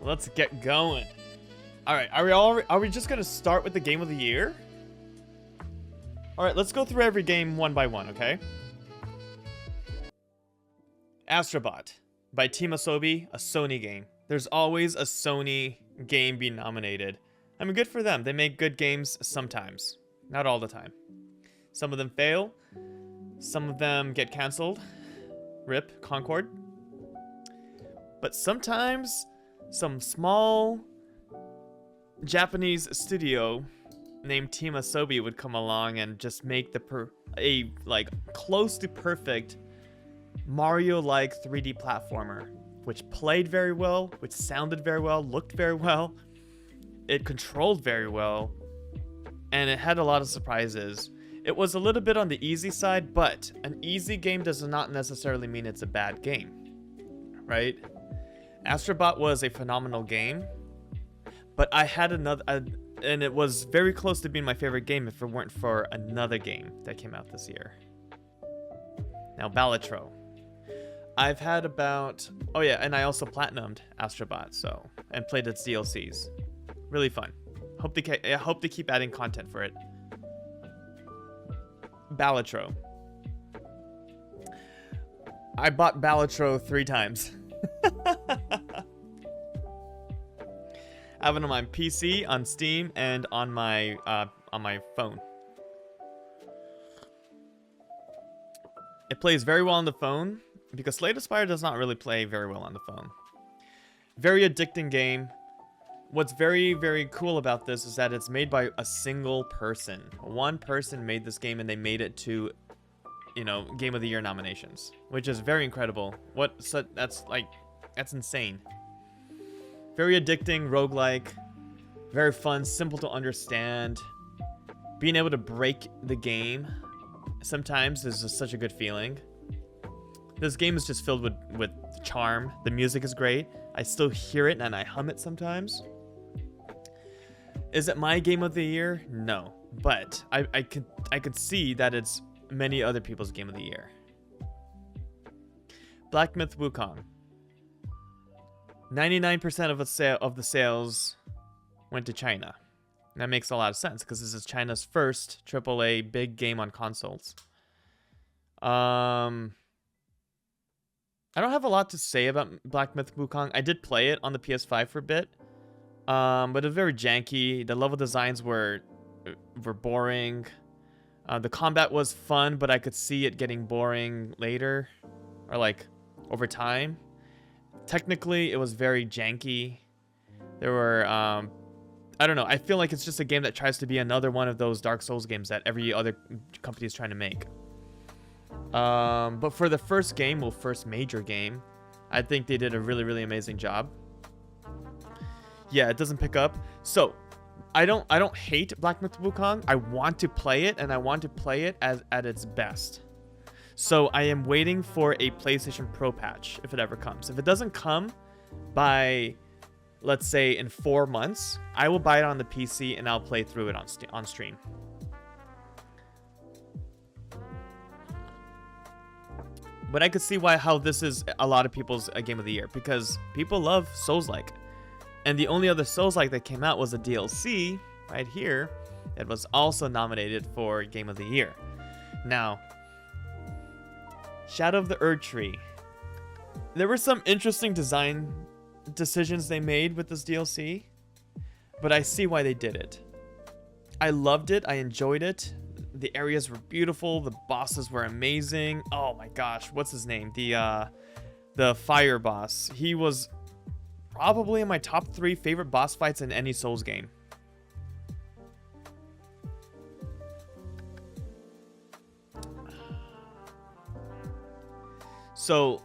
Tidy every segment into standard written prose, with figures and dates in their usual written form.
Let's get going. All right, are we just gonna start with the game of the year? All right, let's go through every game one by one, okay? Astrobot by Team Asobi, a Sony game. There's always a Sony game being nominated. I mean, good for them. They make good games sometimes, not all the time. Some of them fail. Some of them get canceled. RIP Concord. But sometimes some small Japanese studio named Team Asobi would come along and just make a close to perfect Mario-like 3D platformer, which played very well, which sounded very well, looked very well, it controlled very well, and it had a lot of surprises. It was a little bit on the easy side, but an easy game does not necessarily mean it's a bad game, right? Astrobot was a phenomenal game, but I had and it was very close to being my favorite game if it weren't for another game that came out this year. Now, Balatro. I've had about... Oh yeah, and I also platinumed Astrobot, and played its DLCs. Really fun. I hope they keep adding content for it. Balatro. I bought Balatro 3 times. I have it on my PC, on Steam, and on my phone. It plays very well on the phone, because Slay the Spire does not really play very well on the phone. Very addicting game. What's very, very cool about this is that it's made by a single person. One person made this game, and they made it to, Game of the Year nominations, which is very incredible. That's insane. Very addicting, roguelike, very fun, simple to understand. Being able to break the game sometimes is just such a good feeling. This game is just filled with charm. The music is great. I still hear it and I hum it sometimes. Is it my game of the year? No, but I could see that it's many other people's game of the year. Black Myth Wukong. 99% of the sales went to China. And that makes a lot of sense because this is China's first AAA big game on consoles. I don't have a lot to say about Black Myth Wukong. I did play it on the PS5 for a bit, but it was very janky. The level designs were boring. The combat was fun, but I could see it getting boring later, or over time. Technically, it was very janky. There were, I don't know. I feel like it's just a game that tries to be another one of those Dark Souls games that every other company is trying to make. But for the first major game, I think they did a really, really amazing job. Yeah, it doesn't pick up. So, I don't hate Black Myth Wukong. I want to play it, and I want to play it at its best. So I am waiting for a PlayStation Pro patch, if it ever comes. If it doesn't come by, let's say, in 4 months, I will buy it on the PC and I'll play through it on stream. But I could see how this is a lot of people's game of the year, because people love Souls-like. And the only other Souls-like that came out was a DLC right here that was also nominated for Game of the Year. Now, Shadow of the Erdtree. There were some interesting design decisions they made with this DLC, but I see why they did it. I loved it. I enjoyed it. The areas were beautiful. The bosses were amazing. Oh my gosh, what's his name? The fire boss. He was probably in my top 3 favorite boss fights in any Souls game. So,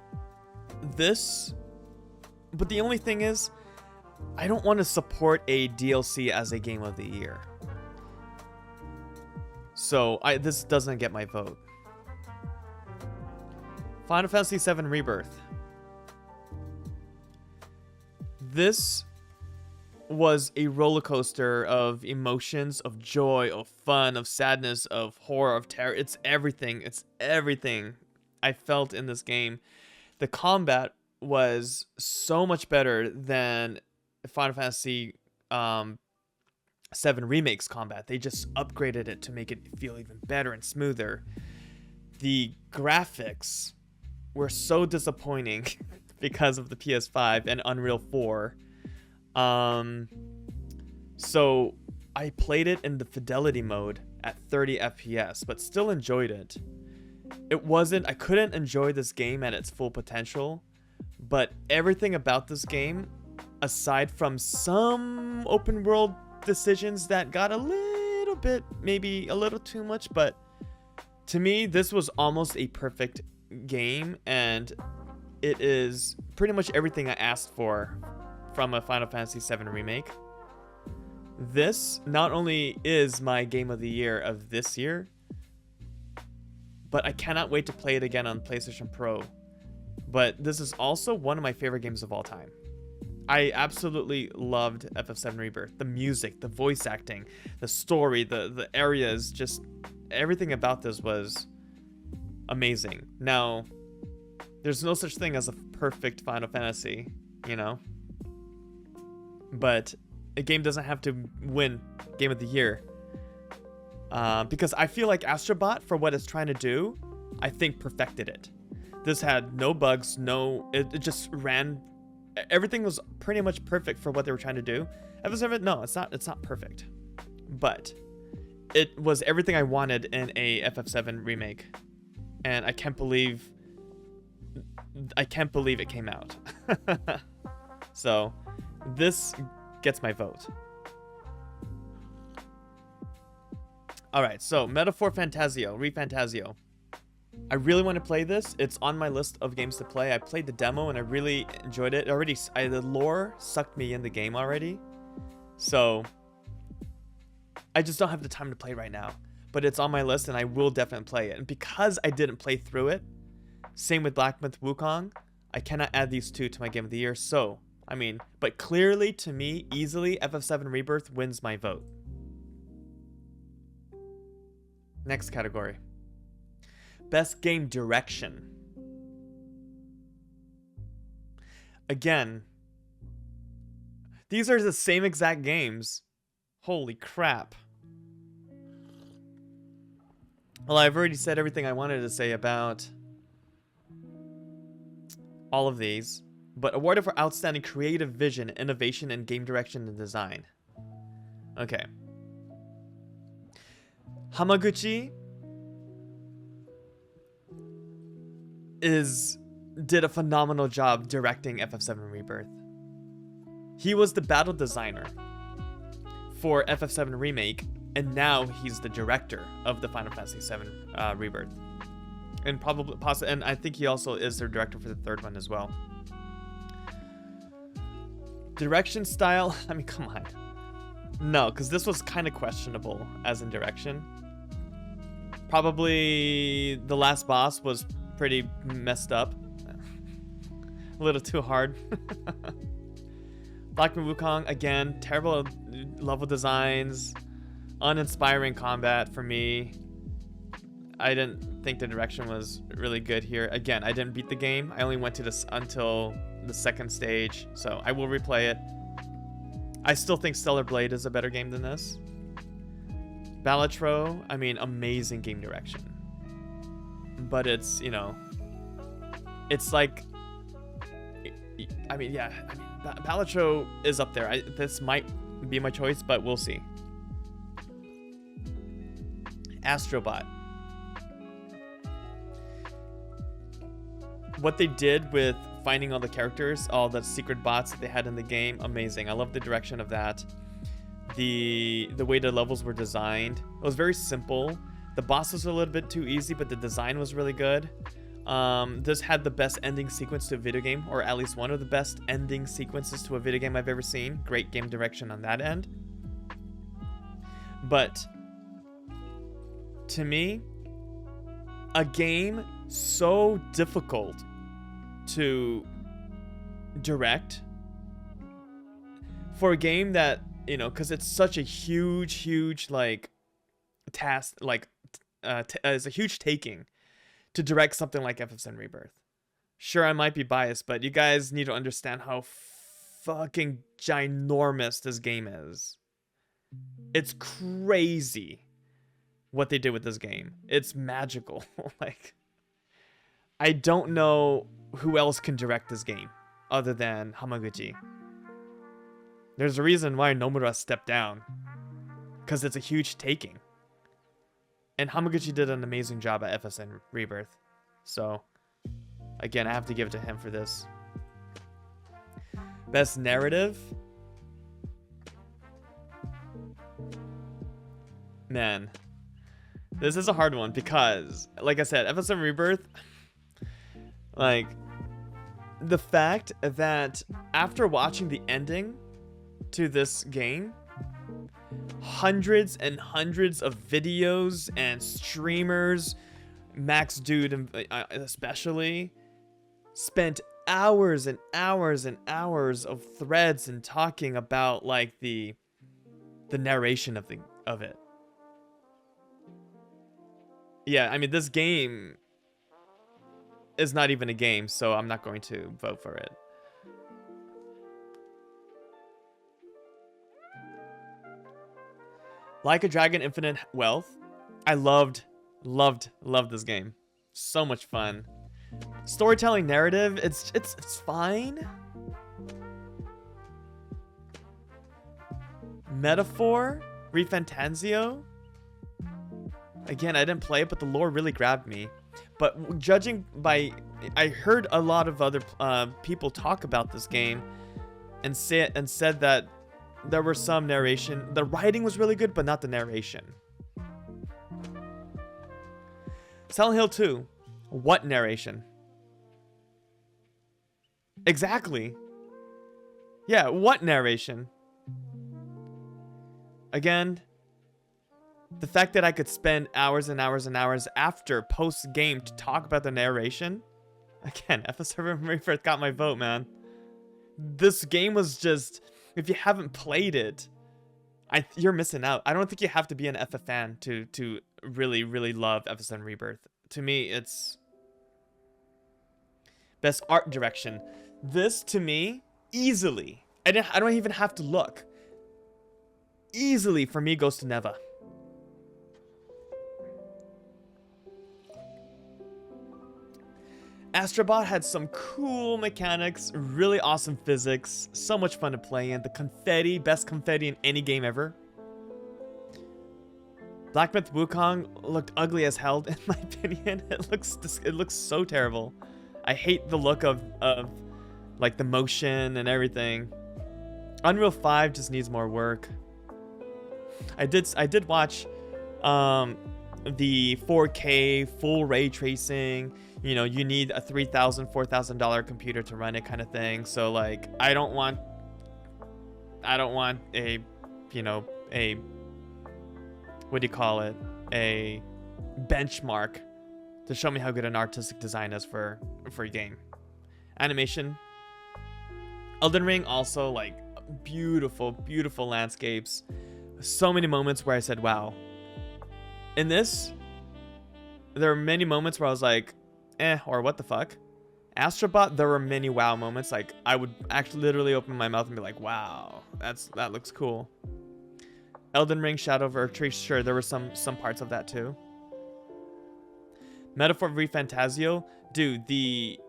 but the only thing is, I don't want to support a DLC as a game of the year. So, this doesn't get my vote. Final Fantasy VII Rebirth. This was a roller coaster of emotions, of joy, of fun, of sadness, of horror, of terror. It's everything. It's everything I felt in this game. The combat was so much better than Final Fantasy 7 Remake's combat. They just upgraded it to make it feel even better and smoother. The graphics were so disappointing because of the PS5 and Unreal 4. So I played it in the fidelity mode at 30 FPS, but still enjoyed it. I couldn't enjoy this game at its full potential, but everything about this game, aside from some open world decisions that got a little bit, maybe a little too much, but to me, this was almost a perfect game, and it is pretty much everything I asked for from a Final Fantasy VII Remake. This not only is my game of the year of this year, but I cannot wait to play it again on PlayStation Pro. But this is also one of my favorite games of all time. I absolutely loved FF7 Rebirth. The music, the voice acting, the story, the areas, just everything about this was amazing. Now, there's no such thing as a perfect Final Fantasy, you know? But a game doesn't have to win Game of the Year. Because I feel like Astrobot, for what it's trying to do, I think perfected it. This had no bugs, it just ran. Everything was pretty much perfect for what they were trying to do. FF7, no, it's not perfect. But it was everything I wanted in a FF7 remake. And I can't believe it came out. So, this gets my vote. Alright, so Metaphor Fantasio, ReFantasio. I really want to play this. It's on my list of games to play. I played the demo and I really enjoyed it. The lore sucked me in the game already. So, I just don't have the time to play right now. But it's on my list and I will definitely play it. And because I didn't play through it, same with Black Myth Wukong, I cannot add these two to my Game of the Year. So, but clearly to me, easily, FF7 Rebirth wins my vote. Next category. Best Game Direction. Again, these are the same exact games. Holy crap. Well, I've already said everything I wanted to say about all of these. But awarded for outstanding creative vision, innovation, and game direction and design. Okay. Hamaguchi did a phenomenal job directing FF7 Rebirth. He was the battle designer for FF7 Remake, and now he's the director of the Final Fantasy VII Rebirth. And and I think he also is the director for the third one as well. Direction style, come on. No, because this was kind of questionable as in direction. Probably the last boss was pretty messed up. A little too hard. Black Myth Wukong, again, terrible level designs, uninspiring combat for me. I didn't think the direction was really good here. Again, I didn't beat the game. I only went to this until the second stage, so I will replay it. I still think Stellar Blade is a better game than this. Balatro, amazing game direction. But it's, it's like, Balatro is up there. This might be my choice, but we'll see. Astrobot. What they did with finding all the characters, all the secret bots that they had in the game, amazing. I love the direction of that. The way the levels were designed, it was very simple. The bosses were a little bit too easy, but the design was really good. This had the best ending sequence to a video game, or at least one of the best ending sequences to a video game I've ever seen. Great game direction on that end. But to me, a game so difficult to direct for a game that, because it's such a huge like task, like it's a huge taking to direct something like FF7 Rebirth. Sure, I might be biased, but you guys need to understand how fucking ginormous this game is. It's crazy what they did with this game. It's magical. Like, I don't know who else can direct this game other than Hamaguchi. There's a reason why Nomura stepped down, because it's a huge taking. And Hamaguchi did an amazing job at FSN Rebirth. So, again, I have to give it to him for this. Best narrative? Man, this is a hard one because, like I said, FSM Rebirth, like, the fact that after watching the ending to this game, hundreds and hundreds of videos and streamers, Max Dude especially, spent hours and hours and hours of threads and talking about like the narration of it. Yeah, I mean, this game is not even a game, so I'm not going to vote for it. Like a Dragon Infinite Wealth. I loved this game. So much fun. Storytelling narrative, it's fine. Metaphor, ReFantazio. Again, I didn't play it, but the lore really grabbed me. But judging by, I heard a lot of other people talk about this game and said that there were some narration. The writing was really good, but not the narration. Silent Hill 2. What narration? Exactly. Yeah, what narration? Again, the fact that I could spend hours and hours and hours after post-game to talk about the narration. Again, FS7 Rebirth got my vote, man. This game was just... If you haven't played it, you're missing out. I don't think you have to be an FF fan to really, really love FS7 Rebirth. To me, it's... Best art direction. This, to me, easily... I don't even have to look. Easily, for me, goes to Neva. Astrobot had some cool mechanics, really awesome physics, so much fun to play in. The confetti, best confetti in any game ever. Black Myth Wukong looked ugly as hell, in my opinion. It looks so terrible. I hate the look of like the motion and everything. Unreal 5 just needs more work. I did watch the 4K full ray tracing. You know, you need a $3,000, $4,000 computer to run it, kind of thing. So like, I don't want a, you know, a, what do you call it? A benchmark to show me how good an artistic design is for a game. Animation. Elden Ring also, like, beautiful, beautiful landscapes. So many moments where I said, wow. In this, there are many moments where I was like, or what the fuck. Astrobot, there were many wow moments. Like, I would actually literally open my mouth and be like, wow, that looks cool. Elden Ring, Shadow of Erdtree, sure, there were some parts of that too. Metaphor ReFantazio, dude, the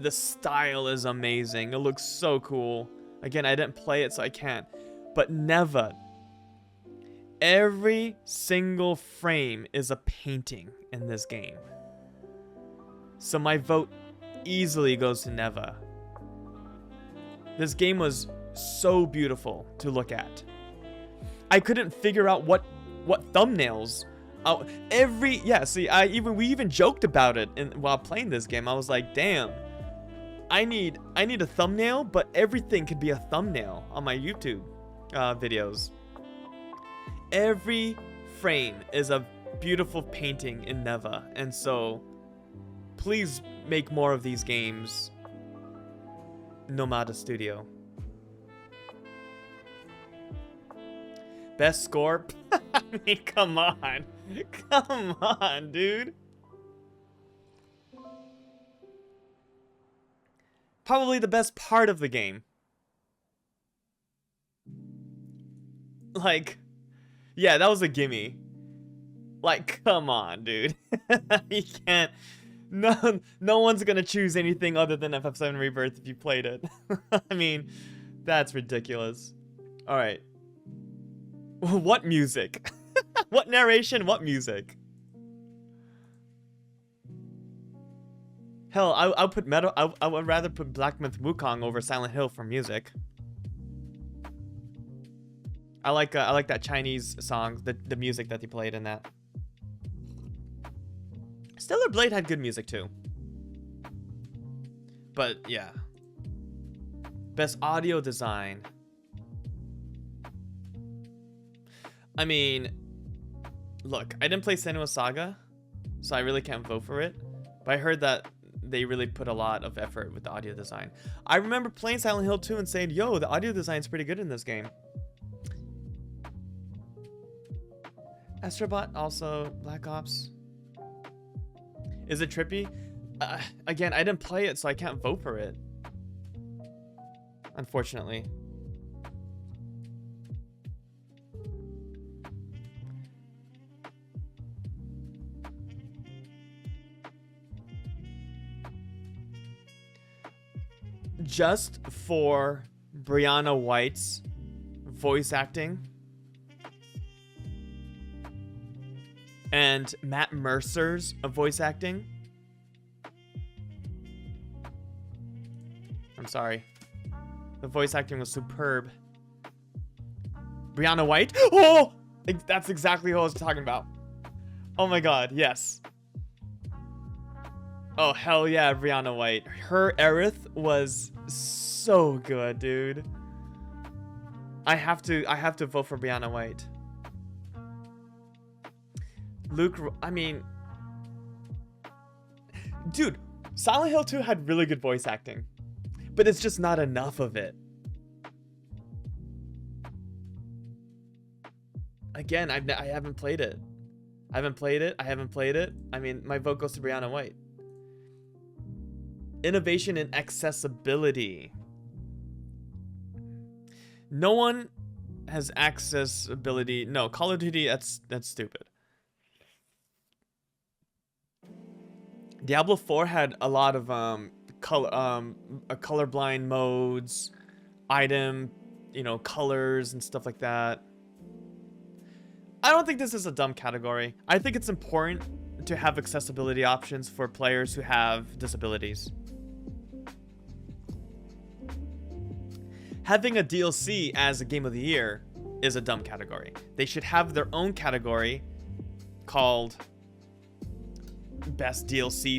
style is amazing. It looks so cool. Again, I didn't play it, so I can't. But Neva, every single frame is a painting in this game. So my vote easily goes to Neva. This game was so beautiful to look at. I couldn't figure out what thumbnails. We even joked about it while playing this game. I was like, damn, I need a thumbnail, but everything could be a thumbnail on my YouTube videos. Every frame is a beautiful painting in Neva, and so please make more of these games, Nomada Studio. Best score? I mean, come on. Come on, dude. Probably the best part of the game. Like, yeah, that was a gimme. Like, come on, dude. You can't. No one's gonna choose anything other than FF7 Rebirth if you played it. I mean, that's ridiculous. All right. What music? What narration? What music? Hell, I'll put metal. I would rather put Black Myth Wukong over Silent Hill for music. I like that Chinese song, the music that they played in that. Stellar Blade had good music too. But yeah. Best audio design. I mean, look, I didn't play Senua's Saga, so I really can't vote for it. But I heard that they really put a lot of effort with the audio design. I remember playing Silent Hill 2 and saying, yo, the audio design's pretty good in this game. Astrobot, also Black Ops. Is it trippy? Again, I didn't play it, so I can't vote for it. Unfortunately. Just for Brianna White's voice acting and Matt Mercer's voice acting. I'm sorry. The voice acting was superb. Brianna White? Oh! That's exactly what I was talking about. Oh my god, yes. Oh, hell yeah, Brianna White. Her Aerith was so good, dude. I have to vote for Brianna White. Luke, I mean... Dude, Silent Hill 2 had really good voice acting. But it's just not enough of it. Again, I haven't played it. I haven't played it. I mean, my vote goes to Brianna White. Innovation and accessibility. No one has accessibility. No, Call of Duty, that's stupid. Diablo 4 had a lot of colorblind modes, item, colors and stuff like that. I don't think this is a dumb category. I think it's important to have accessibility options for players who have disabilities. Having a DLC as a game of the year is a dumb category. They should have their own category called Best DLC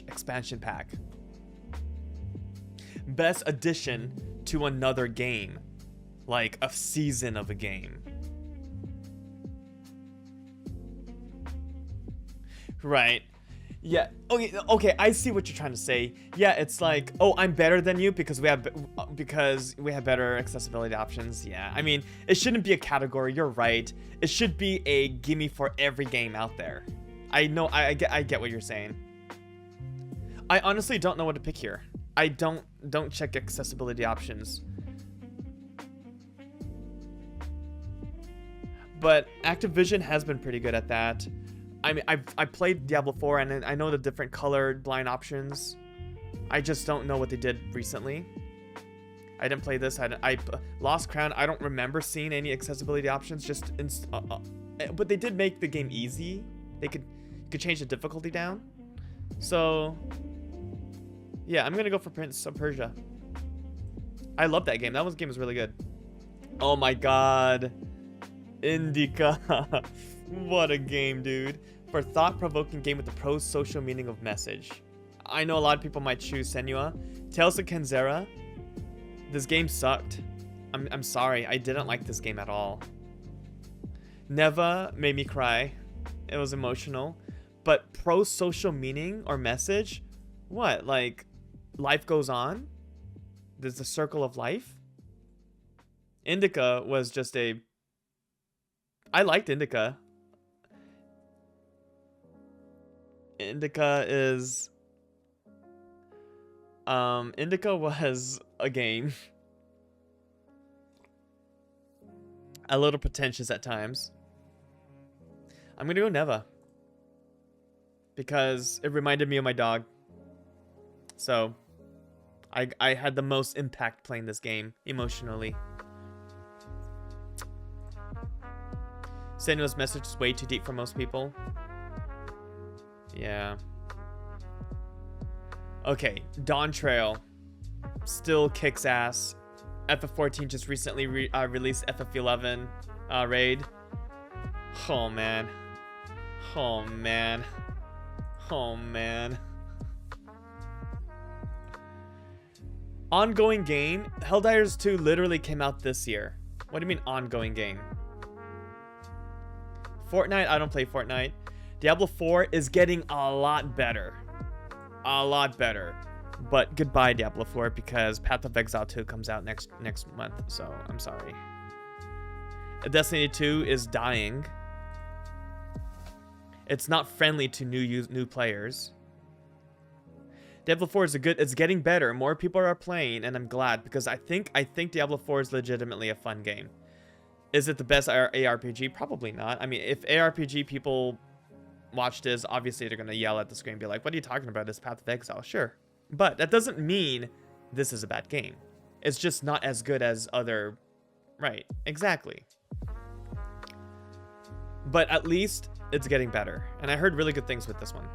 / expansion pack. Best addition to another game, like a season of a game. Right. Yeah. Okay, I see what you're trying to say. Yeah, it's like, oh, I'm better than you because we have better accessibility options. Yeah. I mean, it shouldn't be a category. You're right. It should be a gimme for every game out there. I know. I get what you're saying. I honestly don't know what to pick here. I don't check accessibility options. But Activision has been pretty good at that. I mean, I played Diablo 4 and I know the different colored blind options. I just don't know what they did recently. I didn't play this. I Lost Crown. I don't remember seeing any accessibility options. But they did make the game easy. They could change the difficulty down. So yeah, I'm gonna go for Prince of Persia. I love that game. That game was really good. Oh my god, Indica. What a game, dude. For thought-provoking game with the pro-social meaning of message. I know a lot of people might choose Senua. Tales of Kenzera. This game sucked. I'm sorry. I didn't like this game at all. Neva made me cry. It was emotional. But pro-social meaning or message? What? Like, life goes on? There's the circle of life? Indica was just a... I liked Indica. Indica was a game. A little pretentious at times. I'm gonna go Neva. Because it reminded me of my dog. So, I had the most impact playing this game, emotionally. Senua's message is way too deep for most people. Yeah. Okay, Dawn Trail. Still kicks ass. FF14 just recently released FF11 raid. Oh, man. Oh, man. Oh, man. Ongoing game? Helldivers 2 literally came out this year. What do you mean ongoing game? Fortnite? I don't play Fortnite. Diablo 4 is getting a lot better. A lot better. But goodbye Diablo 4 because Path of Exile 2 comes out next month. So I'm sorry. Destiny 2 is dying. It's not friendly to new players. Diablo 4 is it's getting better. More people are playing, and I'm glad because I think Diablo 4 is legitimately a fun game. Is it the best ARPG? Probably not. I mean, if ARPG people watch this, obviously they're gonna yell at the screen and be like, "What are you talking about? This Path of Exile?" Sure, but that doesn't mean this is a bad game. It's just not as good as other. Right? Exactly. But at least it's getting better, and I heard really good things with this one.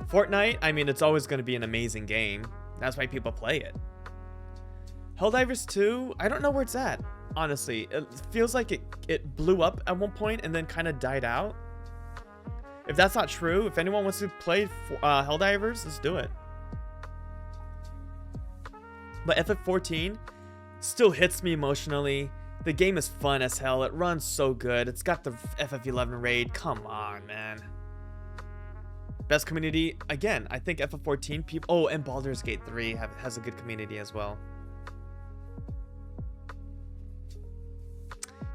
Fortnite, I mean, it's always going to be an amazing game. That's why people play it. Helldivers 2, I don't know where it's at, honestly. It feels like it blew up at one point and then kind of died out. If that's not true, if anyone wants to play Helldivers, let's do it. But FF14 still hits me emotionally. The game is fun as hell. It runs so good. It's got the FF11 raid. Come on, man. Best community, again, I think FF14 people. Oh, and Baldur's Gate 3 has a good community as well.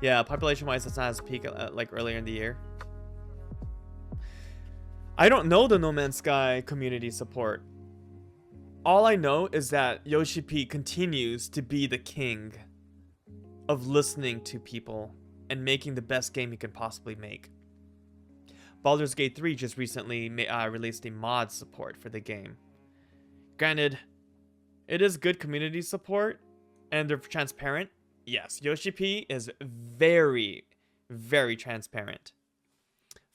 Yeah, population-wise, it's not as peak like earlier in the year. I don't know the No Man's Sky community support. All I know is that Yoshi P continues to be the king of listening to people and making the best game he can possibly make. Baldur's Gate 3 just recently released a mod support for the game. Granted, it is good community support, and they're transparent. Yes, Yoshi P is very, very transparent.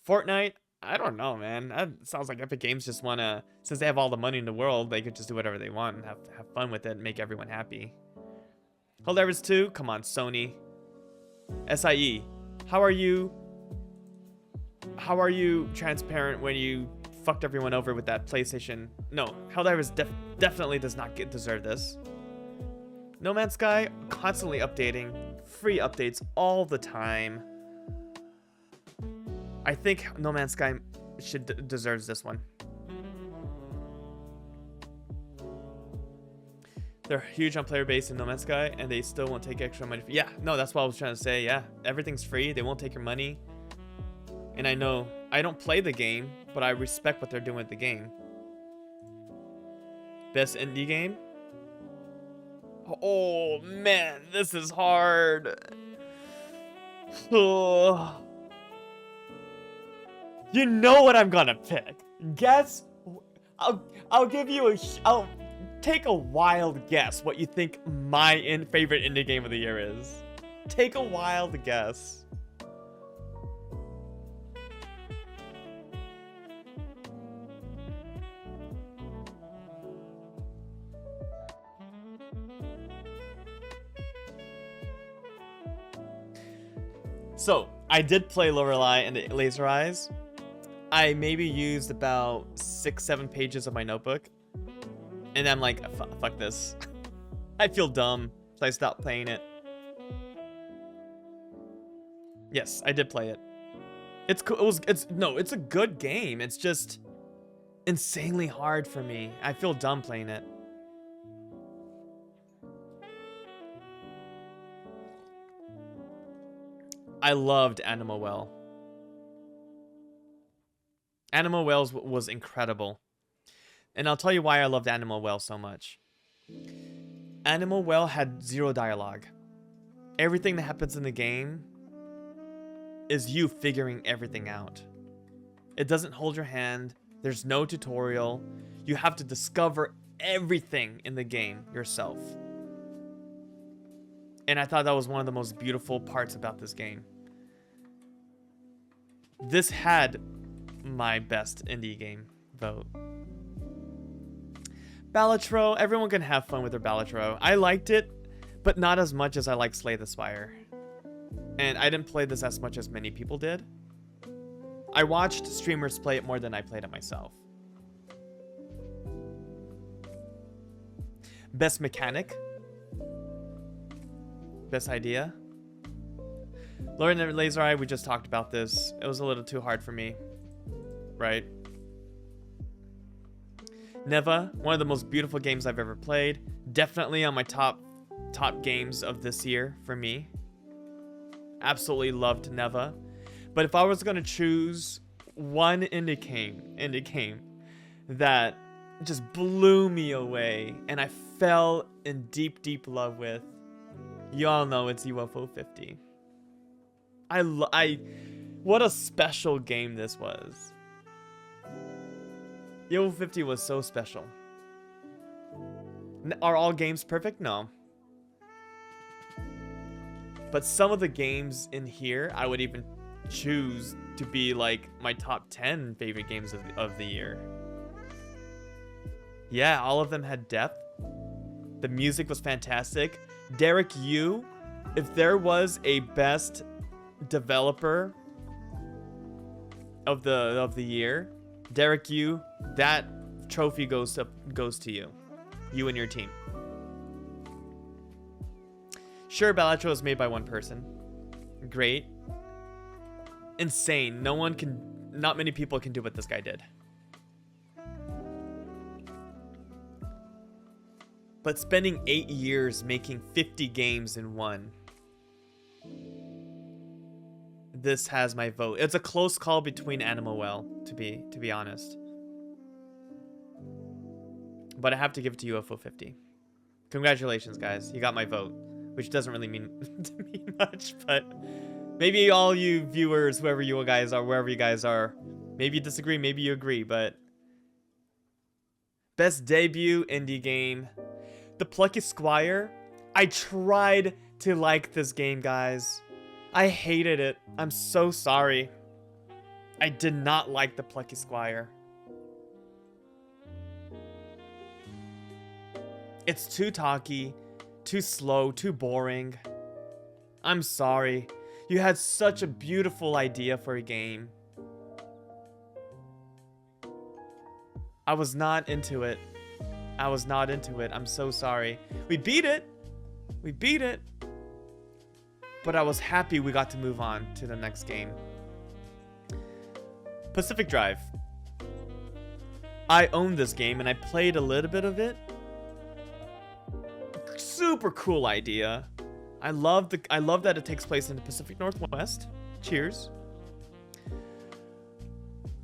Fortnite, I don't know, man. That sounds like Epic Games just want to, since they have all the money in the world, they could just do whatever they want and have fun with it and make everyone happy. Helldivers 2, come on, Sony. SIE, how are you transparent when you fucked everyone over with that PlayStation? No, Helldivers definitely does not deserve this. No Man's Sky, constantly updating. Free updates all the time. I think No Man's Sky deserves this one. They're huge on player base in No Man's Sky, and they still won't take extra money. Yeah, no, that's what I was trying to say. Yeah, everything's free. They won't take your money. And I know, I don't play the game, but I respect what they're doing with the game. Best indie game? Oh, man, this is hard. Oh. You know what I'm gonna pick. Guess. I'll give you I'll take a wild guess what you think my favorite indie game of the year is. Take a wild guess. So, I did play Lorelei and the Laser Eyes. I maybe used about 6-7 pages of my notebook. And I'm like, fuck this. I feel dumb, so I stopped playing it. Yes, I did play it. It's cool. It's a good game. It's just insanely hard for me. I feel dumb playing it. I loved Animal Well. Animal Wells was incredible. And I'll tell you why I loved Animal Well so much. Animal Well had zero dialogue. everything that happens in the game is you figuring everything out. It doesn't hold your hand. There's no tutorial. You have to discover everything in the game yourself. And I thought that was one of the most beautiful parts about this game. This had my best indie game vote. Balatro, everyone can have fun with their Balatro. I liked it, but not as much as I like Slay the Spire. And I didn't play this as much as many people did. I watched streamers play it more than I played it myself. Best mechanic. Best idea. Lauren and Laser Eye, we just talked about this. It was a little too hard for me. Right? Neva, one of the most beautiful games I've ever played. Definitely on my top games of this year for me. Absolutely loved Neva. But if I was going to choose one indie game that just blew me away and I fell in deep, deep love with, you all know it's UFO 50. What a special game this was. UFO 50 was so special. Are all games perfect? No. But some of the games in here, I would even choose to be like my top 10 favorite games of the year. Yeah, all of them had depth. The music was fantastic. Derek Yu, if there was a best developer of the year, Derek Yu, that trophy goes to you. You and your team. Sure, Balatro was made by one person. Great. Insane. Not many people can do what this guy did. But spending 8 years making 50 games in one. This has my vote. It's a close call between Animal Well, to be honest. But I have to give it to UFO 50. Congratulations, guys. You got my vote. Which doesn't really mean to me much, but maybe all you viewers, whoever you guys are, wherever you guys are, maybe you disagree, maybe you agree, but best debut indie game, The Plucky Squire. I tried to like this game, guys. I hated it. I'm so sorry. I did not like The Plucky Squire. It's too talky. Too slow, too boring. I'm sorry. You had such a beautiful idea for a game. I was not into it. I'm so sorry. We beat it. But I was happy we got to move on to the next game. Pacific Drive. I own this game and I played a little bit of it. Super cool idea. I love that it takes place in the Pacific Northwest. Cheers.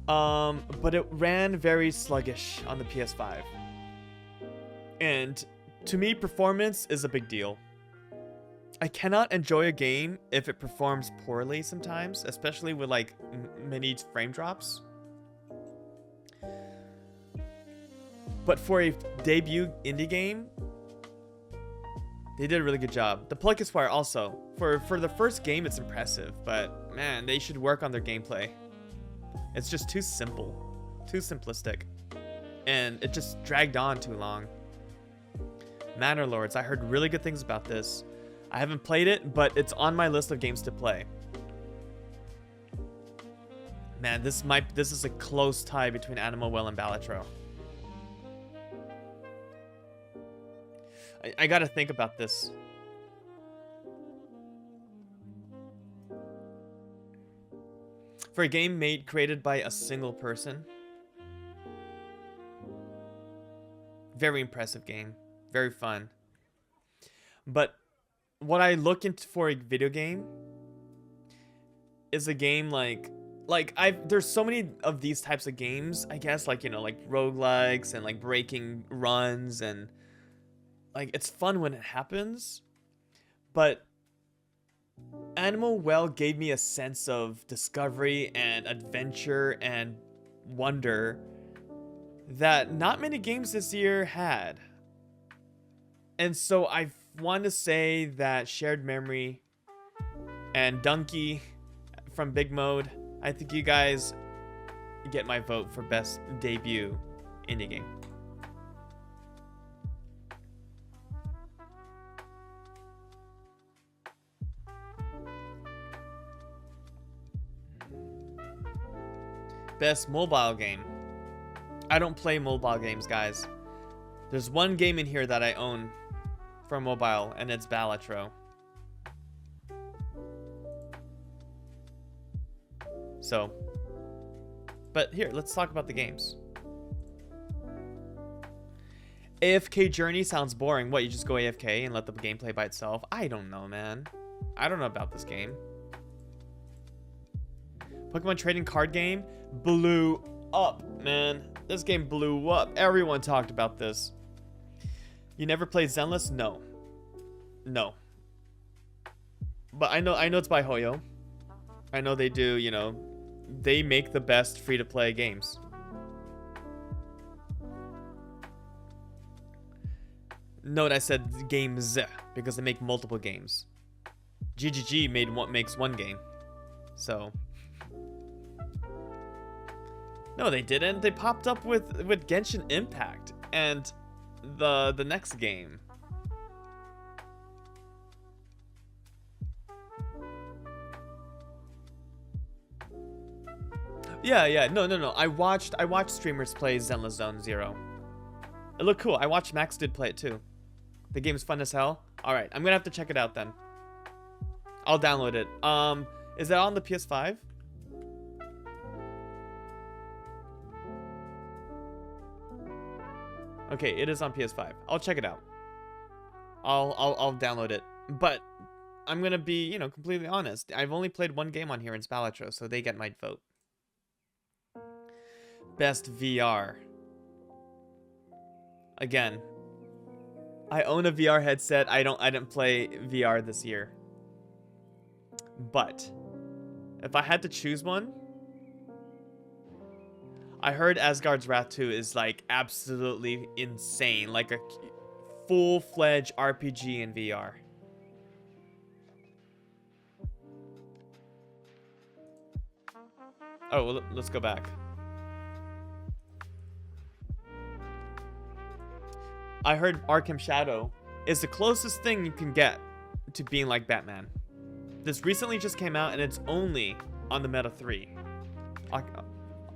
But it ran very sluggish on the PS5. And to me, performance is a big deal. I cannot enjoy a game if it performs poorly sometimes, especially with like many frame drops. But for a debut indie game, they did a really good job. The Plucky Squire also. For the first game, it's impressive. But, man, they should work on their gameplay. It's just too simple. Too simplistic. And it just dragged on too long. Manor Lords. I heard really good things about this. I haven't played it, but it's on my list of games to play. Man, this is a close tie between Animal Well and Balatro. I gotta think about this. For a game created by a single person. Very impressive game. Very fun. But what I look into for a video game is a game there's so many of these types of games, I guess, like, you know, like roguelikes and like breaking runs, and like it's fun when it happens, but Animal Well gave me a sense of discovery and adventure and wonder that not many games this year had. And so I want to say that Shared Memory and Donkey from Big Mode, I think you guys get my vote for best debut indie game. Best mobile game. I don't play mobile games, guys. There's one game in here that I own for mobile, and it's Balatro. So, but here, let's talk about the games. AFK Journey sounds boring. What, you just go AFK and let the game play by itself? I don't know, man. I don't know about this game. Pokemon trading card game blew up, man. This game blew up. Everyone talked about this. You never played Zenless? No. No. But I know it's by Hoyo. I know they do, you know, they make the best free-to-play games. Note I said games because they make multiple games. GGG makes one game. So no, they didn't. They popped up with Genshin Impact and the next game. Yeah. No. I watched streamers play Zenless Zone Zero. It looked cool. I watched Max did play it too. The game's fun as hell. All right, I'm gonna have to check it out then. I'll download it. Is that on the PS5? Okay, it is on PS5. I'll check it out. I'll download it. But I'm gonna be, you know, completely honest. I've only played one game on here in Balatro, so they get my vote. Best VR. Again, I own a VR headset. I didn't play VR this year. But if I had to choose one, I heard Asgard's Wrath 2 is like absolutely insane, like a full-fledged RPG in VR. Oh, well, let's go back. I heard Arkham Shadow is the closest thing you can get to being like Batman. This recently just came out and it's only on the Meta 3.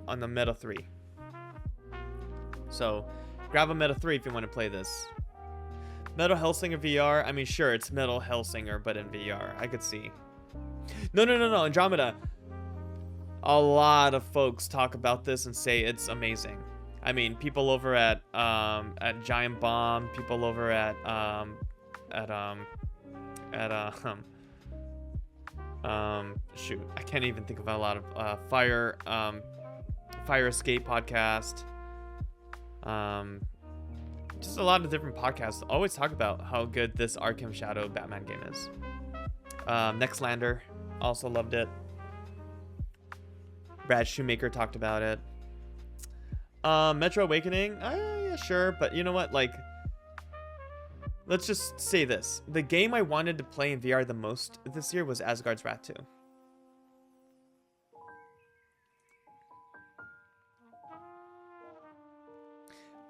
On the Meta 3. So, grab a Meta 3 if you want to play this. Metal Hellsinger VR, I mean, sure, it's Metal Hellsinger, but in VR. I could see. No, Andromeda. A lot of folks talk about this and say it's amazing. I mean, people over at Giant Bomb, people over at shoot, I can't even think of a lot of Fire Escape podcast. Just a lot of different podcasts always talk about how good this Arkham Shadow Batman game is. Nextlander also loved it. Brad Shoemaker talked about it. Metro Awakening, yeah, sure, but you know what, like, let's just say this. The game I wanted to play in VR the most this year was Asgard's Wrath 2.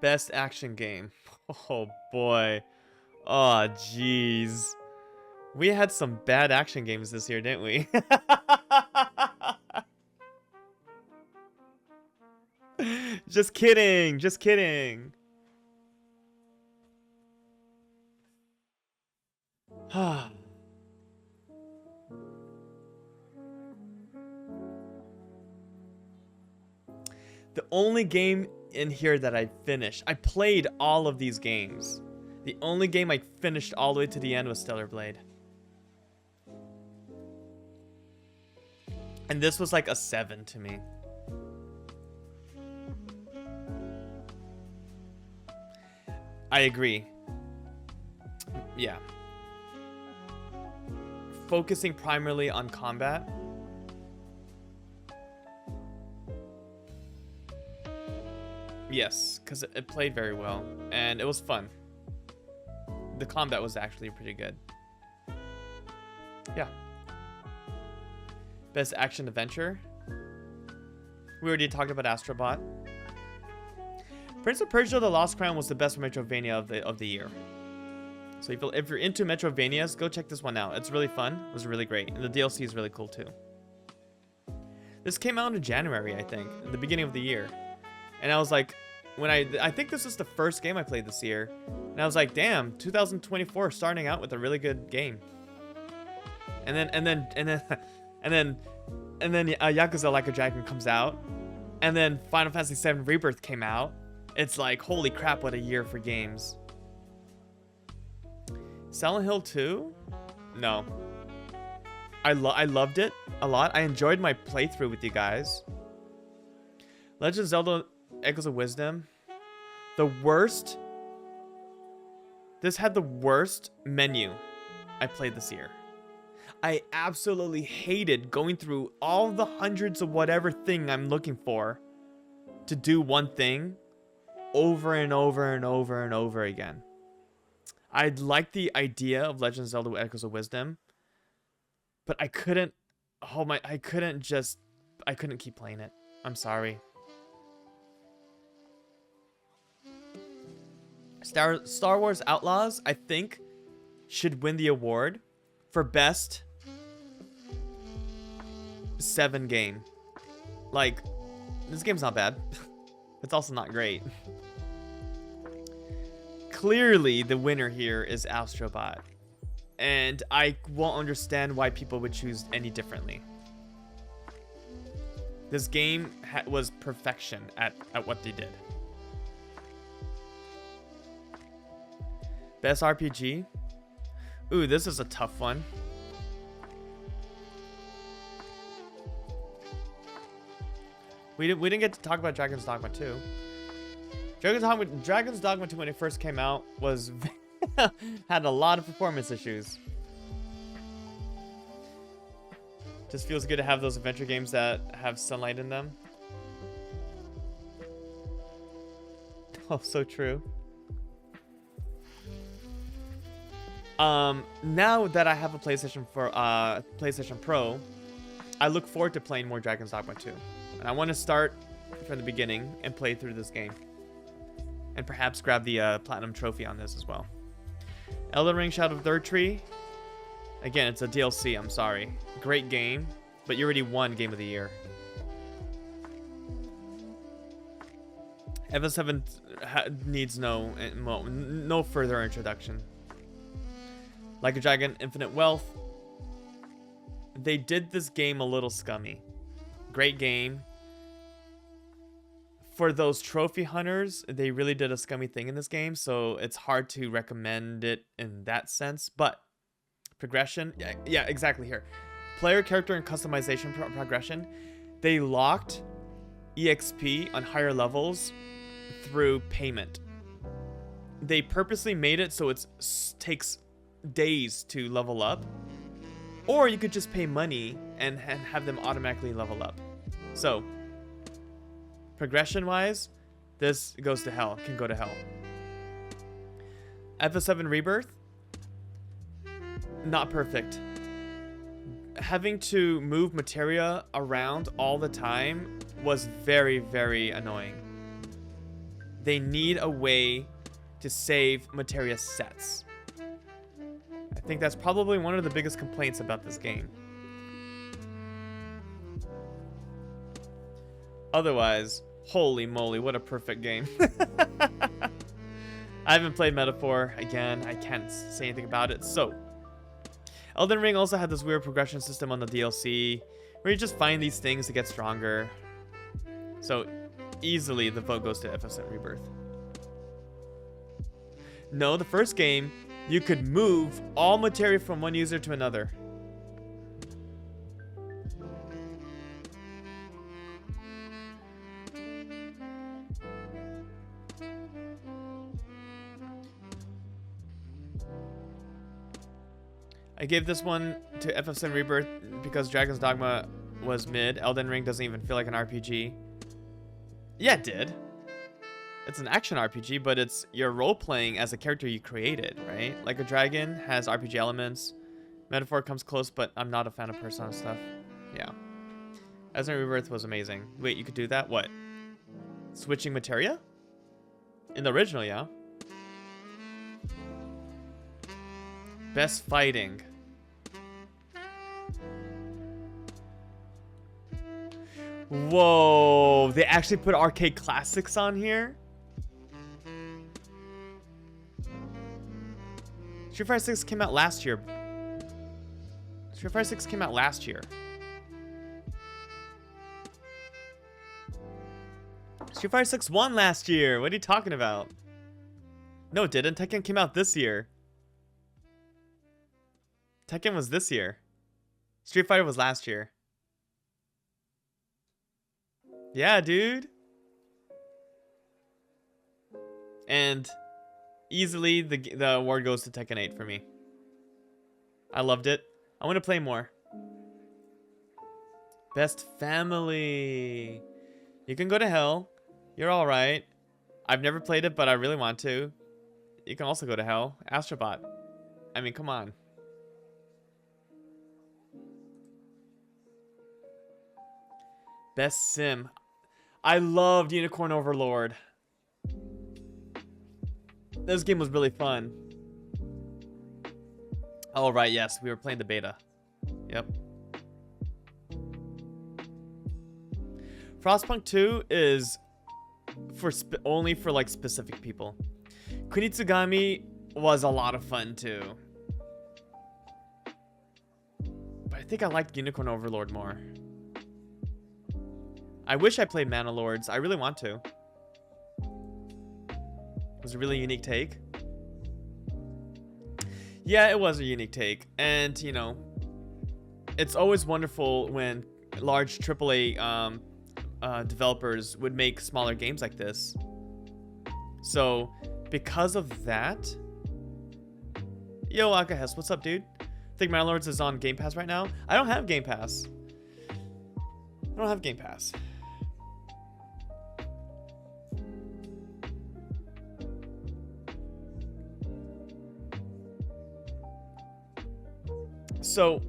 Best action game. Oh, boy. Oh, jeez. We had some bad action games this year, didn't we? Just kidding. Just kidding. The only game in here that I finished, I played all of these games. The only game I finished all the way to the end was Stellar Blade. And this was like a 7 to me. I agree. Yeah. focusing primarily on combat. Yes, because it played very well, and it was fun. The combat was actually pretty good. Yeah. Best action adventure. We already talked about Astrobot. Prince of Persia: The Lost Crown was the best Metroidvania of the year. So if you're into Metroidvanias, go check this one out. It's really fun. It was really great, and the DLC is really cool too. This came out in January, I think, at the beginning of the year. And I was like, I think this is the first game I played this year, and I was like, damn, 2024 starting out with a really good game. And then Yakuza Like a Dragon comes out, and then Final Fantasy VII Rebirth came out. It's like, holy crap, what a year for games. Silent Hill 2? No. I loved it a lot. I enjoyed my playthrough with you guys. Legend of Zelda Echoes of Wisdom. The worst. This had the worst menu I played this year. I absolutely hated going through all the hundreds of whatever thing I'm looking for to do one thing over and over and over and over again. I liked the idea of Legend of Zelda Echoes of Wisdom, but I couldn't keep playing it. I'm sorry. Star Wars Outlaws, I think, should win the award for best 7 game. Like, this game's not bad. It's also not great. Clearly, the winner here is Astrobot, and I won't understand why people would choose any differently. This game was perfection at what they did. Best RPG? Ooh, this is a tough one. We didn't get to talk about Dragon's Dogma 2. Dragon's Dogma 2, when it first came out, was had a lot of performance issues. Just feels good to have those adventure games that have sunlight in them. Oh, so true. Now that I have a PlayStation Pro, I look forward to playing more Dragon's Dogma 2. And I want to start from the beginning and play through this game. And perhaps grab the Platinum Trophy on this as well. Elden Ring Shadow of the Erdtree. Again, it's a DLC, I'm sorry. Great game, but you already won Game of the Year. FF7 needs no further introduction. Like a Dragon Infinite Wealth. They did this game a little scummy. Great game. For those trophy hunters, they really did a scummy thing in this game, so it's hard to recommend it in that sense. But progression, yeah, exactly here. Player, character, and customization progression. They locked EXP on higher levels through payment. They purposely made it so it takes days to level up, or you could just pay money and have them automatically level up. So progression wise, this goes to hell, can go to hell. FF7 Rebirth, not perfect. Having to move materia around all the time was very, very annoying. They need a way to save materia sets. I think that's probably one of the biggest complaints about this game. Otherwise, holy moly, what a perfect game. I haven't played Metaphor. Again, I can't say anything about it. So, Elden Ring also had this weird progression system on the DLC where you just find these things to get stronger. So, easily the vote goes to FF7 Rebirth. No, the first game, you could move all materia from one user to another. I gave this one to FF7 Rebirth because Dragon's Dogma was mid. Elden Ring doesn't even feel like an RPG. Yeah, it did. It's an action RPG, but it's you're role-playing as a character you created, right? Like a dragon has RPG elements. Metaphor comes close, but I'm not a fan of Persona stuff. Yeah. Elden Rebirth was amazing. Wait, you could do that? What? Switching materia? In the original, yeah. Best fighting. Whoa, they actually put arcade classics on here? Street Fighter 6 came out last year. Street Fighter 6 came out last year. Street Fighter 6 won last year. What are you talking about? No, it didn't. Tekken came out this year. Tekken was this year. Street Fighter was last year. Yeah, dude. And easily the award goes to Tekken 8 for me. I loved it. I want to play more. Best family. You can go to hell. You're alright. I've never played it, but I really want to. You can also go to hell. Astrobot. I mean, come on. Best sim. I loved Unicorn Overlord. This game was really fun. Oh, right, yes. We were playing the beta. Yep. Frostpunk 2 is for only for like specific people. Kunitsugami was a lot of fun too. But I think I liked Unicorn Overlord more. I wish I played Mana Lords. I really want to. It was a really unique take. Yeah, it was a unique take. And, you know, it's always wonderful when large AAA developers would make smaller games like this. So, because of that... Yo, Akahes, what's up, dude? I think Mana Lords is on Game Pass right now. I don't have Game Pass. I don't have Game Pass. So,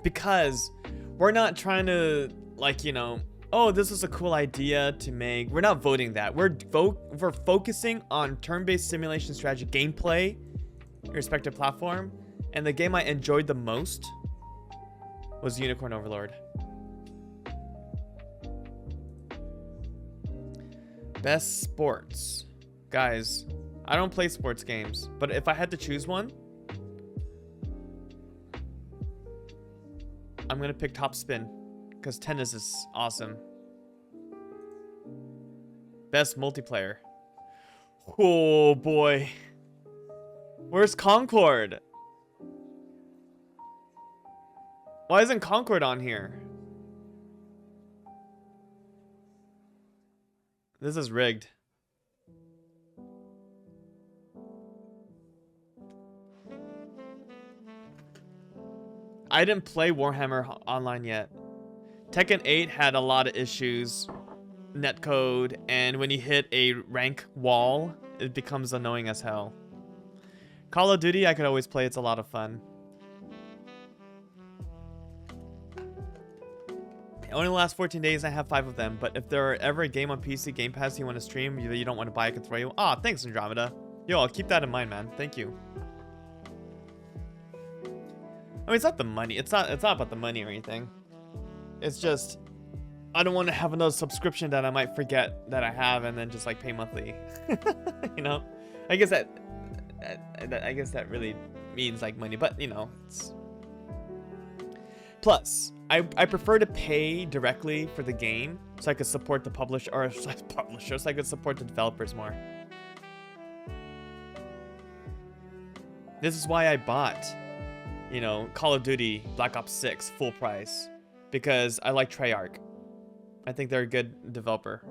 because we're not trying to, like, you know, oh, this is a cool idea to make. We're not voting that. We're focusing on turn-based simulation strategy gameplay, respective platform, and the game I enjoyed the most was Unicorn Overlord. Best sports. Guys, I don't play sports games, but if I had to choose one, I'm gonna pick Top Spin, because tennis is awesome. Best multiplayer. Oh boy. Where's Concord? Why isn't Concord on here? This is rigged. I didn't play Warhammer Online yet. Tekken 8 had a lot of issues, netcode, and when you hit a rank wall, it becomes annoying as hell. Call of Duty, I could always play. It's a lot of fun. Only the last 14 days, I have 5 of them, but if there are ever a game on PC Game Pass you want to stream, you don't want to buy, I can throw you. Ah, thanks, Andromeda. Yo, I'll keep that in mind, man. Thank you. I mean, it's not the money. It's not about the money or anything. It's just, I don't want to have another subscription that I might forget that I have and then just like pay monthly. You know? I guess that really means like money, but you know, it's... Plus, I prefer to pay directly for the game so I could support the publisher, or so I could support the developers more. This is why I bought, you know, Call of Duty Black Ops 6 full price, because I like Treyarch. I think they're a good developer.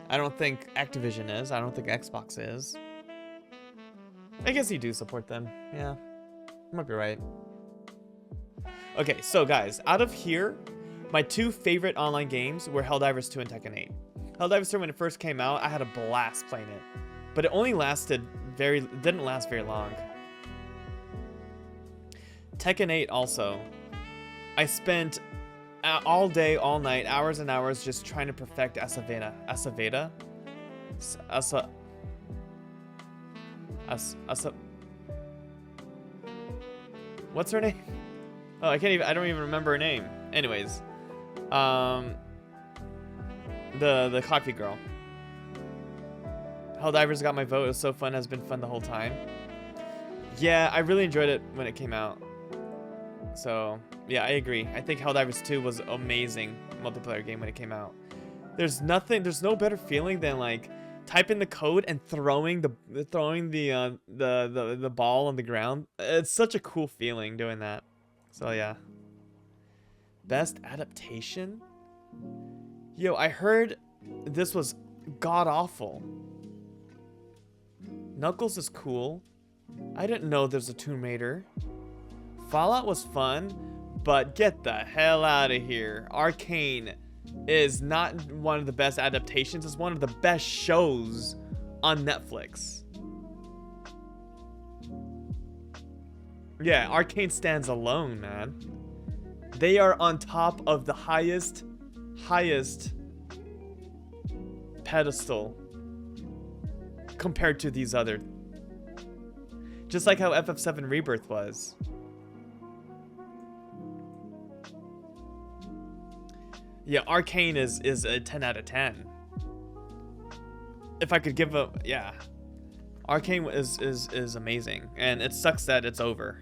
I don't think Activision is. I don't think Xbox is. I guess you do support them. Yeah, you might be right. Okay, so guys, out of here, my 2 favorite online games were Helldivers 2 and Tekken 8. Helldivers 2, when it first came out, I had a blast playing it, but it only didn't last very long. Tekken 8 also. I spent all day, all night, hours and hours just trying to perfect Asaveda. What's her name? Oh, I don't even remember her name. Anyways, the coffee girl. Helldivers got my vote. It was so fun. Has been fun the whole time. Yeah, I really enjoyed it when it came out. So yeah, I agree. I think Helldivers 2 was amazing multiplayer game when it came out. There's no better feeling than like typing the code and throwing the ball on the ground. It's such a cool feeling doing that. So yeah. Best adaptation? Yo, I heard this was god awful. Knuckles is cool. I didn't know there's a Tomb Raider. Fallout was fun, but get the hell out of here. Arcane is not one of the best adaptations. It's one of the best shows on Netflix. Yeah, Arcane stands alone, man. They are on top of the highest pedestal compared to these other. Just like how FF7 Rebirth was. Yeah, Arcane is a 10 out of 10. If I could give a, yeah. Arcane is amazing, and it sucks that it's over.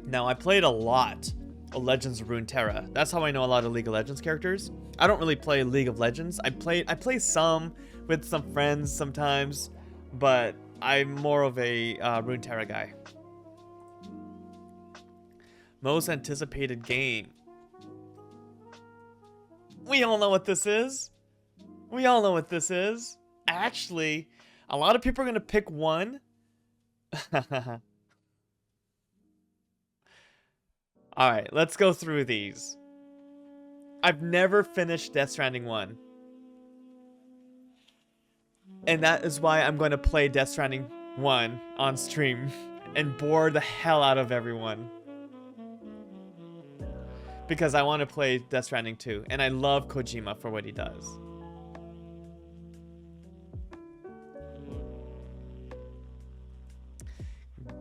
Now, I played a lot of Legends of Runeterra. That's how I know a lot of League of Legends characters. I don't really play League of Legends. I play some with some friends sometimes, but I'm more of a Runeterra guy. Most anticipated game. We all know what this is. We all know what this is. Actually, a lot of people are going to pick one. Alright, let's go through these. I've never finished Death Stranding 1. And that is why I'm going to play Death Stranding 1 on stream and bore the hell out of everyone. Because I want to play Death Stranding 2, and I love Kojima for what he does.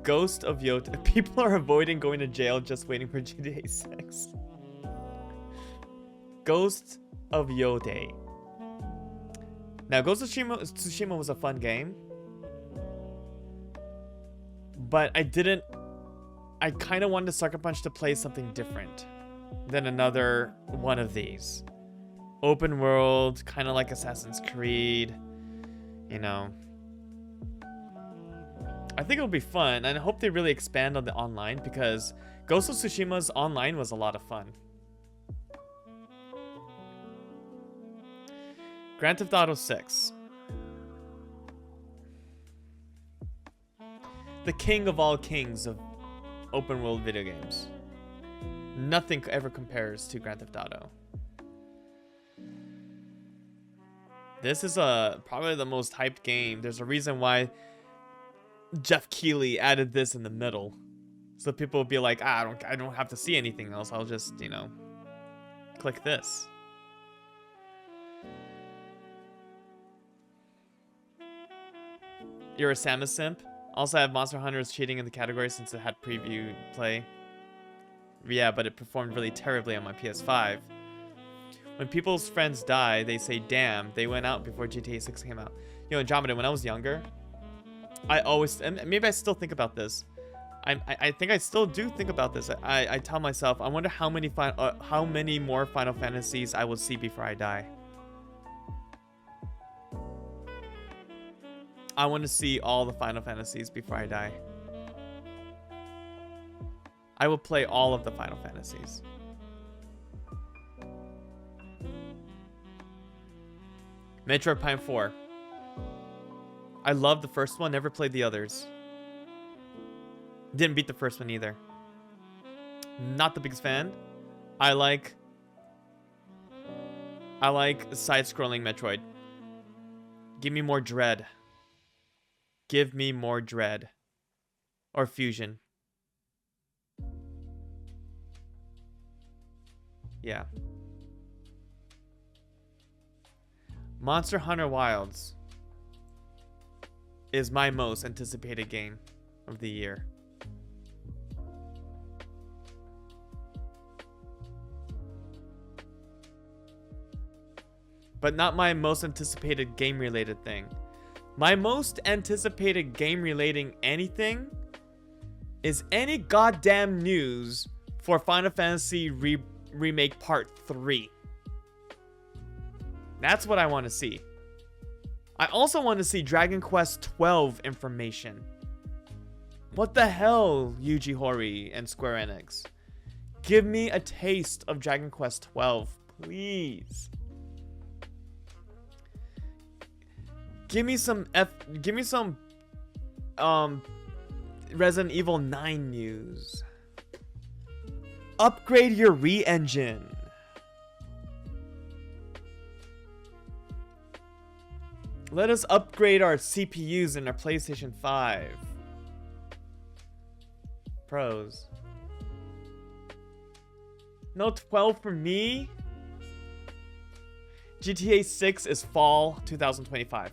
Ghost of Yotei. People are avoiding going to jail just waiting for GTA 6. Ghost of Yotei. Now, Ghost of Tsushima was a fun game. But I kind of wanted to Sucker Punch to play something different than another one of these. Open world, kind of like Assassin's Creed, you know. I think it'll be fun, and I hope they really expand on the online, because Ghost of Tsushima's online was a lot of fun. Grand Theft Auto 6. The king of all kings of open world video games. Nothing ever compares to Grand Theft Auto. This is probably the most hyped game. There's a reason why Jeff Keighley added this in the middle, so people will be like, I don't have to see anything else. I'll just, you know, click this. You're a Samus simp. Also, I have Monster Hunter's cheating in the category since it had preview play. Yeah, but it performed really terribly on my PS5. When people's friends die, they say, damn, they went out before GTA 6 came out. You know, Andromeda, when I was younger, I always, and maybe I still think about this. I think I still do think about this. I tell myself, I wonder how many more Final Fantasies I will see before I die. I want to see all the Final Fantasies before I die. I will play all of the Final Fantasies. Metroid Prime 4. I love the first one, never played the others. Didn't beat the first one either. Not the biggest fan. I like side-scrolling Metroid. Give me more Dread. Give me more Dread. Or Fusion. Yeah. Monster Hunter Wilds is my most anticipated game of the year. But not my most anticipated game-related thing. My most anticipated game-relating anything is any goddamn news for Final Fantasy Remake Part 3. That's what I want to see. I also want to see Dragon Quest 12 information. What the hell, Yuji Horii and Square Enix? Give me a taste of Dragon Quest 12, please. Give me some Resident Evil 9 news. Upgrade your re-engine. Let us upgrade our CPUs in our PlayStation 5 Pros. No 12 for me. GTA 6 is fall 2025.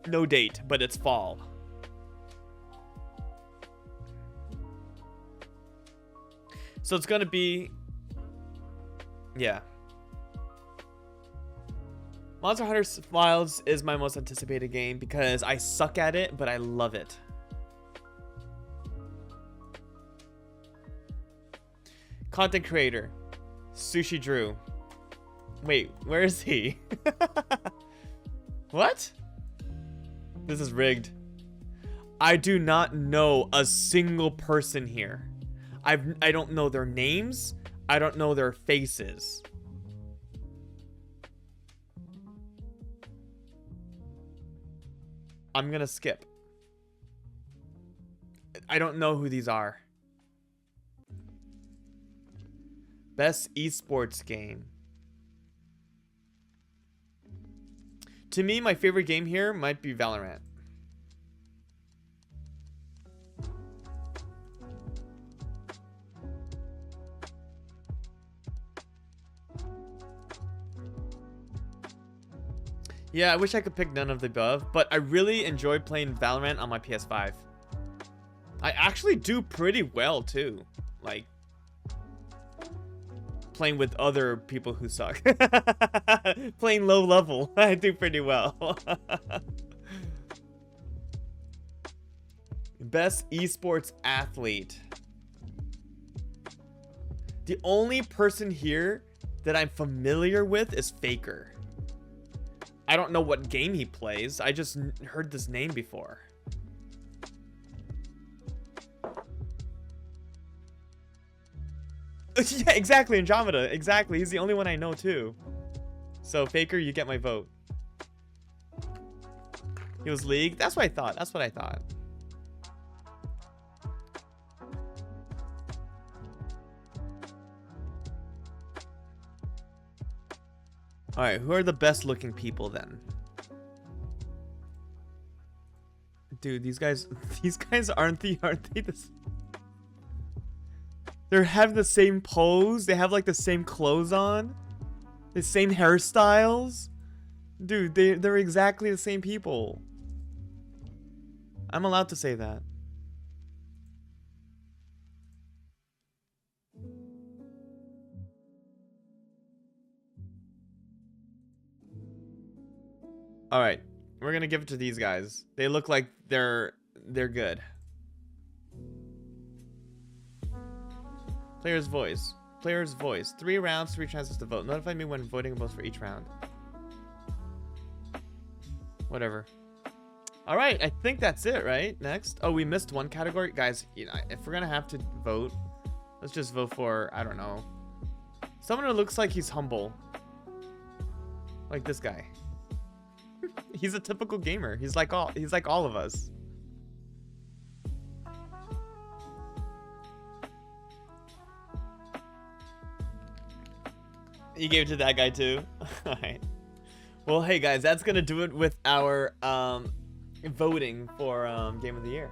No date, but it's fall. So it's gonna be, yeah. Monster Hunter Wilds is my most anticipated game because I suck at it, but I love it. Content creator, Sushidrew. Wait, where is he? What? This is rigged. I do not know a single person here. I don't know their names. I don't know their faces. I'm gonna skip. I don't know who these are. Best esports game. To me, my favorite game here might be Valorant. Yeah, I wish I could pick none of the above, but I really enjoy playing Valorant on my PS5. I actually do pretty well too. Like, playing with other people who suck. Playing low level, I do pretty well. Best esports athlete. The only person here that I'm familiar with is Faker. I don't know what game he plays. I just heard this name before. Yeah, exactly, Andromeda. Exactly. He's the only one I know too. So Faker, you get my vote. He was League. That's what I thought. That's what I thought. All right, who are the best looking people then? Dude, these guys aren't they this? They have the same pose. They have like the same clothes on, the same hairstyles. Dude, they're exactly the same people. I'm allowed to say that. All right, we're gonna give it to these guys. They look like they're good. Player's voice. Player's voice. 3 rounds, 3 chances to vote. Notify me when voting votes for each round. Whatever. All right, I think that's it, right? Next. Oh, we missed one category, guys. You know, if we're gonna have to vote, let's just vote for, I don't know, someone who looks like he's humble. Like this guy. He's a typical gamer. He's like all of us. You gave it to that guy too? Alright. Well, hey guys, that's gonna do it with our voting for Game of the Year.